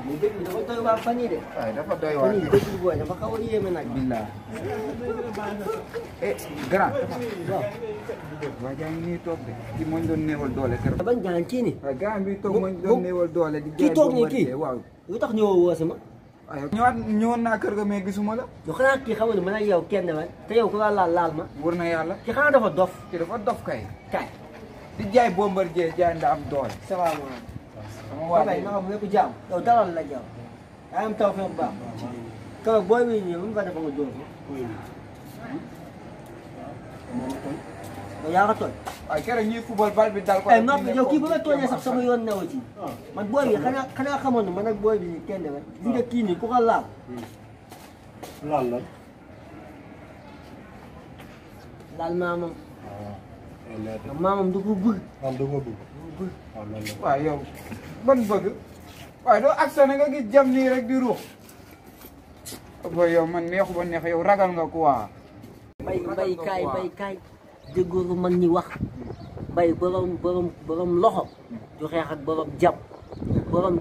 mu dégg dafa doy waar fan yii de. waaye dafa doy fan waar. yii dégg booy dafa xaw a yéeme nag. billah. grand. waaw. waa jaa ngi nii toog de. kii moo ñu doon néewal doole kër. ban jaan kii nii. waaw grand bi toog moo ñu doon néewal doole. di kii toog nii kii waaw. lu tax ñëwoo woo si ma. waaye ñëwoon naa kër ga mais gisuma la. yow xanaa kii xamu ne man ak yow kenn man te yow ku la laal ma. wër na yàlla. kii xanaa dafa dof. kii dafa dof kay. kay. di jaay Bombardier jaay nda am doole. salaamaaleykum. sama waa kay naka mu lépp jàmm. yow dalal la jàmm. yaa am taw fi mu baax. kaw booy bi ñëw mu nga defa nga dóor ko. yow yaa ko tooñ. waaye keroog ñuy football bal bi dal ko. ay noppi yow kii ba nga tooñee sax sama yoon newu ci. man booy bi xanaa xamoon ne man ak booy bi kenn rek. li nga kii nii ku ko laal. laal la. laal maamam. waaw. maamam du ko bëgg. am da nga bëgg. du ko bëgg. waaw loolu la. waaw yow ban bëgg. waaye doo actionné nga gis jam nii rek di ruux. ba yow man neexu ba neex yow ragal nga quoi. bay kaay déggoo lu mag ñi wax bay borom loxo du xeex ak borom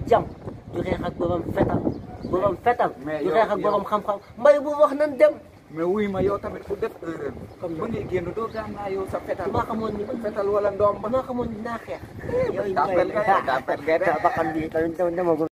jam du xeex ak borom fetal du xeex ak borom xam-xam mbay bu wax nan dem. mais wuy ma yow tamit ku def erreur comme ba ngay génn doo gàm naa yow sa fetal. damaa xamoon ni fetal wala ndoom ba. damaa xamoon ni naa xeex. tapet nga de. bakkan bi dama